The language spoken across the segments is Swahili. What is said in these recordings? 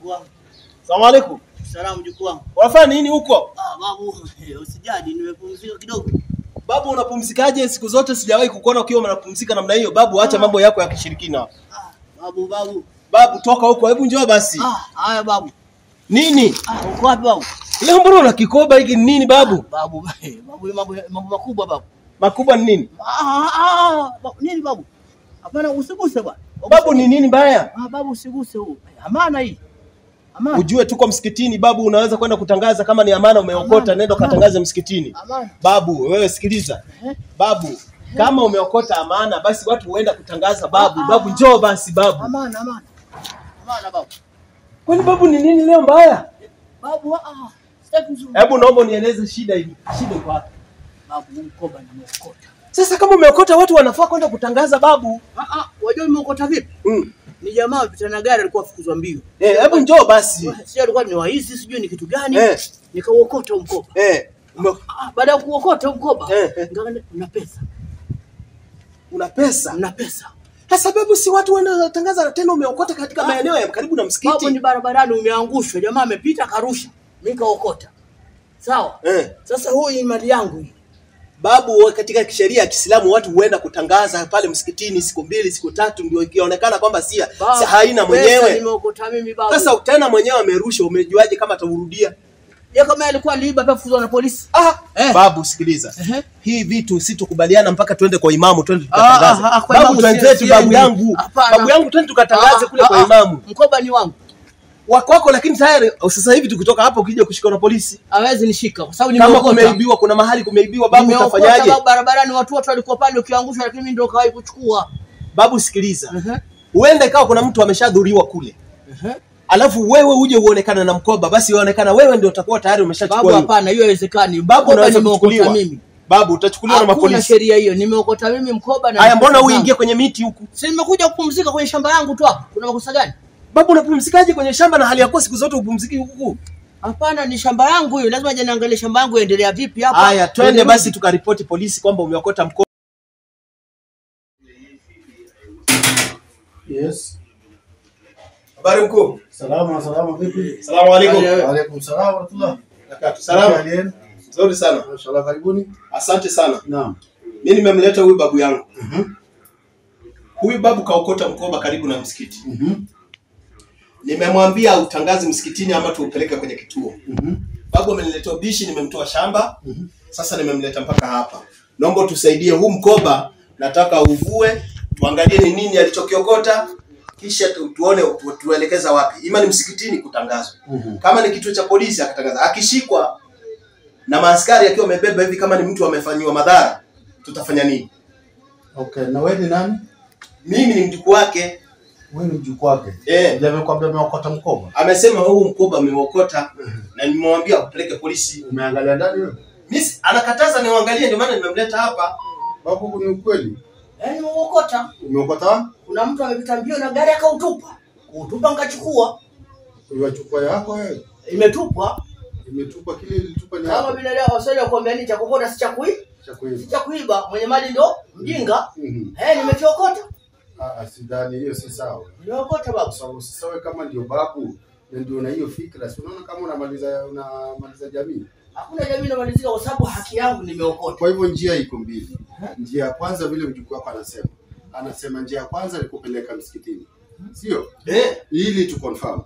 mjukuu wangu. Asalamu alaykum. Salamu mjukuu wangu. Unafanya nini huko? Babu, usijali nimepumzika kidogo. Babu, unapumzikaje? Siku zote sijawahi kukuona ukiwa unapumzika namna hiyo. Babu, acha mambo yako ya kishirikina. Babu, toka huko. Hebu njoo basi. Haya babu. Nini? Uko wapi babu? Leo mbona una kikoba hiki nini babu? Babu, mambo makubwa babu. Makubwa ni nini? Nini babu? Hapana usiguse bwana. Babu, ni nini baya? Babu usiguse huu. Amana hii. Amana. Ujue tuko msikitini babu, unaweza kwenda kutangaza kama ni amana umeokota, nenda katangaze msikitini. Amana. Babu, wewe sikiliza. Babu, kama umeokota amana basi watu huenda kutangaza babu. Babu njoo basi babu. Amana babu. Kwani babu ni nini leo mbaya? Babu sitaki uzuri. Hebu naomba nieleze shida hii. Shida iko wapi? Babu mkoba nimeokota. Sasa kama umeokota watu wanafaa kwenda kutangaza babu. Wajua nimeokota vipi? Ni jamaa vita na gari alikuwa afukuzwa mbio. Hebu njoo basi. Sio alikuwa ni waizi sijui ni kitu gani. Nikauokota mkoba. Baada ya kuokota mkoba, ngana una pesa. Una pesa? Una pesa. Sasa babu, si watu wanatangaza tena umeokota katika maeneo ya karibu na msikiti. Babu ni barabarani umeangushwa, jamaa amepita karusha. Mimi kaokota. Sawa? Sasa huu ni mali yangu hii. Babu, katika kisheria ya Kiislamu watu huenda kutangaza pale msikitini siku 2 siku 3 ndio ikionekana kwamba si haina mwenyewe. Nimeokota mimi babu. Sasa tena mwenyewe amerusha, umejuaje kama atarudia? Ya kama alikuwa aliiba pafuzwa na polisi. Babu sikiliza. Hii vitu situkubaliana mpaka twende kwa imamu, twende tukatangaze. Babu twenzetu, babu yangu. Babu yangu twende tukatangaze kule kwa imamu. Mkoba ni wangu. Wako lakini tayari sasa hivi tukitoka hapo ukija kushika na polisi hawezi nishika kwa sababu nimeokota. Kama kumeibiwa, kuna mahali kumeibiwa babu, utafanyaje? Babu barabarani watu walikuwa pale ukiangusha, lakini mimi ndio kawahi kuchukua. Babu sikiliza. Huenda ikawa kuna mtu ameshadhuriwa kule. Alafu wewe uje uonekane na mkoba, basi uonekana wewe ndio utakuwa tayari umeshachukua. Babu hapana, hiyo haiwezekani. Babu nimeokota mimi. Babu utachukuliwa na mapolisi. Hakuna sheria hiyo. Nimeokota mimi mkoba na. Haya, mbona uingie kwenye miti huku? Si nimekuja kupumzika kwenye shamba yangu tu hapa. Kuna makosa gani? Babu, unapumzikaje kwenye shamba na hali yako siku zote upumziki huku? Hapana, ni shamba yangu hiyo. Lazima je niangalie shamba yangu endelea vipi hapa. Haya, twende basi tukaripoti polisi kwamba umeokota mkoba. Yes. Habari mkuu? Salama vipi? Salamu alaykum. Wa alaykum salaam wa rahmatullah. Salama. Nzuri sana. Mashallah, karibuni. Asante sana. Naam. Mimi nimemleta huyu babu yangu. Huyu babu kaokota mkoba karibu na msikiti. Nimemwambia utangaze msikitini ama tuupeleke kwenye kituo. Babu ameniletea bishi, nimemtoa shamba. Sasa nimemleta mpaka hapa. Naomba tusaidie huu mkoba, nataka uvue, tuangalie ni nini alichokiokota, kisha tuone tuelekeza wapi. Ima ni msikitini kutangazwa. Kama ni kituo cha polisi akatangaza. Akishikwa na maaskari akiwa amebeba hivi kama ni mtu amefanywa madhara, tutafanya nini? Okay, na wewe ni nani? Mimi ni mjukuu wake. Wewe ni mjukuu wake? Ndio amekwambia ameokota mkoba. Amesema huu mkoba ameokota na nimemwambia upeleke polisi. Umeangalia ndani wewe? Mimi anakataza niangalie, ndio maana nimemleta hapa. Babu, ni ukweli? Nimeokota. Umeokota? Kuna mtu amepita mbio na gari akautupa. Kutupa ngachukua. Unachukua yako wewe? Imetupwa. Imetupwa, kile ilitupa ni kama bila leo waswali wakwambia nini cha kokota si cha kuiba. Si cha kuiba, mwenye mali ndo mjinga. Nimekiokota. Sidhani hiyo si sawa. Nimeokota babu. Sababu si sawa kama ndio babu na ndio na hiyo fikra. Si unaona kama unamaliza jamii? Hakuna jamii inamalizika kwa sababu haki yangu nimeokota. Kwa hivyo njia iko mbili. Njia ya kwanza vile mjukuu wako anasema njia ya kwanza ni kupeleka msikitini. Sio? Ili tu confirm.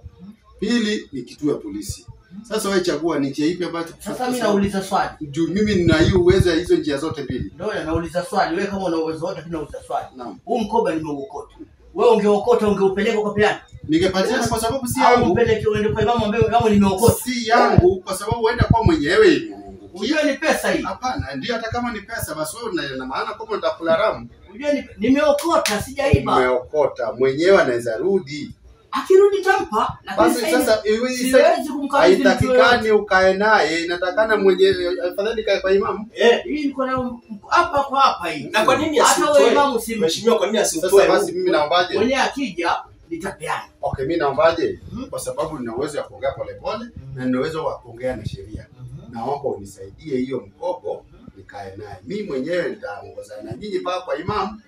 Pili ni kituo ya polisi. Sasa wewe chagua ni njia ipi ambayo sasa mimi nauliza swali. Juu mimi nina hiyo uwezo ya hizo njia zote mbili. Ndio nauliza swali. Wewe kama una uwezo wote tunauliza swali. Naam. Huu mkoba nimeukota. Wewe ungeokota ungeupeleka kwa pilani? Ningepatia kwa sababu si yangu. Au upeleke uende kwa imamu ambaye kama nimeokota. Si yangu kwa sababu uenda kwa mwenyewe. Unajua ni pesa hii. Hapana, ndio hata kama ni pesa basi wewe na maana kama utakula ramu. Unajua nimeokota sijaiba. Umeokota, mwenyewe anaweza rudi. Akirudi tampa, lakini sasa haitakikani ukae naye, inatakana mwenyewe afadhali kae kwa imamu. Hii niko na hapa kwa hapa hii. Na kwa nini asitoe imamu si mheshimiwa, kwa nini asitoe? Basi mimi naombaje? Mwenyewe akija nitapeana. Okay, mimi naombaje? Kwa sababu nina uwezo wa kuongea pole pole na nina uwezo wa kuongea na sheria. Naomba unisaidie hiyo mkopo nikae naye. Mimi mwenyewe nitaongoza na nyinyi paka kwa imamu.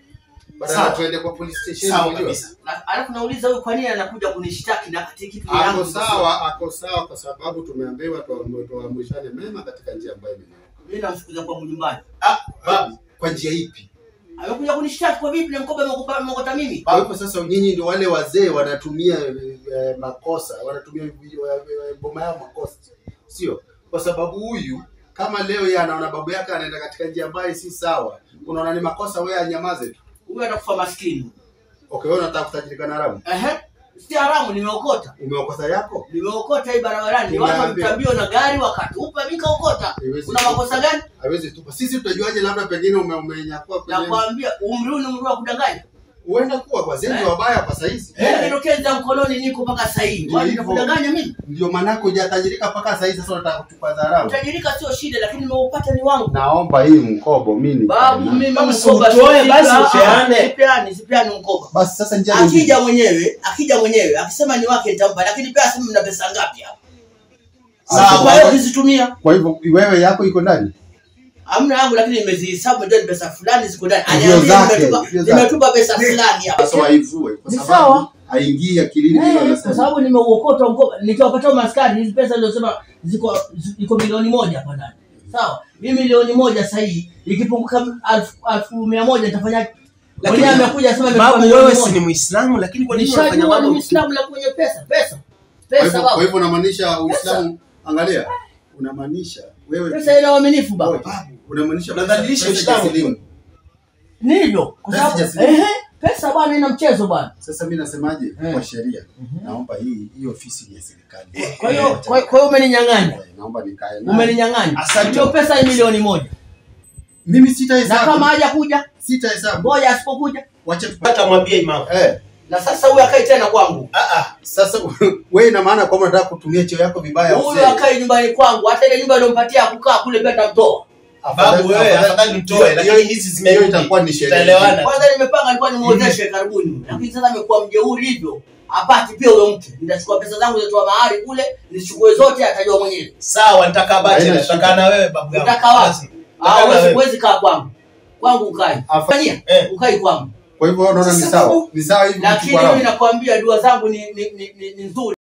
Badala tuende kwa police station. Sawa kabisa. Alafu nauliza huyu kwa nini anakuja kunishtaki na katika kitu yangu? Ako sawa kwa sababu tumeambiwa tuamrishane mema katika njia ambayo ni. Mimi namfukuza kwa nyumbani. Babu, kwa njia ipi? Amekuja kunishtaki kwa vipi na mkoba mkota mimi? Kwa hivyo sasa nyinyi ndio wale wazee wanatumia makosa, wanatumia boma yao makosa. Sio? Kwa sababu huyu kama leo yeye anaona babu yake anaenda katika njia ambayo si sawa, unaona ni makosa, wewe anyamaze tu. Huyu atakufa maskini. Okay, wewe unataka kutajirika na haramu? Si haramu, nimeokota. Umeokota yako? Nimeokota hii barabarani. Watu wametambio na gari wakatupa, mimi kaokota. Kuna makosa gani? Haiwezi tupa. Sisi tutajuaje labda pengine umenyakua kwenye. Nakwambia umri wa kudanganya. Uenda kuwa kwa zenzi wabaya kwa saizi. Nilokeza mkononi niko mpaka sasa hivi. Wani nakudanganya mimi? Ndio manako hujatajirika mpaka sasa hivi, sasa unataka kuchukua dharau. Tajirika sio shida, lakini nimeupata ni wangu. Naomba hii mkobo mimi. Babu mimi mkoba toe basi sipeane mkoba. Basi sasa njia akija mwenyewe akisema ni wake nitampa, lakini pia sema mna pesa ngapi hapa? Sawa, wewe usitumia. Kwa hivyo wewe yako iko ndani? Hamna yangu, lakini nimezihesabu ndio pesa fulani ziko ndani. Nimetupa pesa fulani hapa. Sasa waivue kwa sababu haingii akilini bila anasema. Kwa sababu nimeuokota mkoba, nikiwapata maskari hizo pesa nilizosema iko milioni 1 hapa ndani. Sawa? Mimi milioni 1 sasa hii ikipunguka 1100 nitafanya. Lakini amekuja sema babu wewe si ni Muislamu, lakini kwa nini unafanya mambo? Ni Muislamu la kwenye pesa babu. Kwa hivyo unamaanisha Uislamu, angalia, unamaanisha wewe pesa ina uaminifu babu. Unamaanisha unadhalilisha Uislamu. Ndio, kwa sababu pesa bwana ina mchezo bwana. Sasa mimi nasemaje kwa sheria? Naomba hii ofisi ni ya serikali. Kwa hiyo umeninyang'anya. Naomba nikae naye. Umeninyang'anya. Hiyo pesa ni milioni 1. Mimi sitahesabu. Na kama haja kuja, sitahesabu. Ngoja asipokuja, wacha tupata mwambie imam. Na sasa huyu akai tena kwangu. Sasa wewe ina maana kwamba unataka kutumia cheo yako vibaya? Huyu akai nyumbani kwangu, hata ile nyumba nilompatia kukaa kule pia tamtoa. Babu wewe afadhali mtoe, lakini hizi zimerudi itakuwa ni sheria. Kwanza nimepanga nilikuwa nimuozeshe karibuni. Lakini sasa amekuwa mjeuri hivyo. Apati pia huyo mke. Nitachukua pesa zangu zotoa mahari kule, nichukue zote atajua mwenyewe. Sawa, nitaka bati, nataka na wewe babu yangu. Nataka wapi? Huwezi kaa kwangu. Kwangu ukai. Fanyia, ukai kwangu. Kwa hivyo unaona ni sawa. Ni sawa hivi. Lakini mimi nakwambia dua zangu ni nzuri.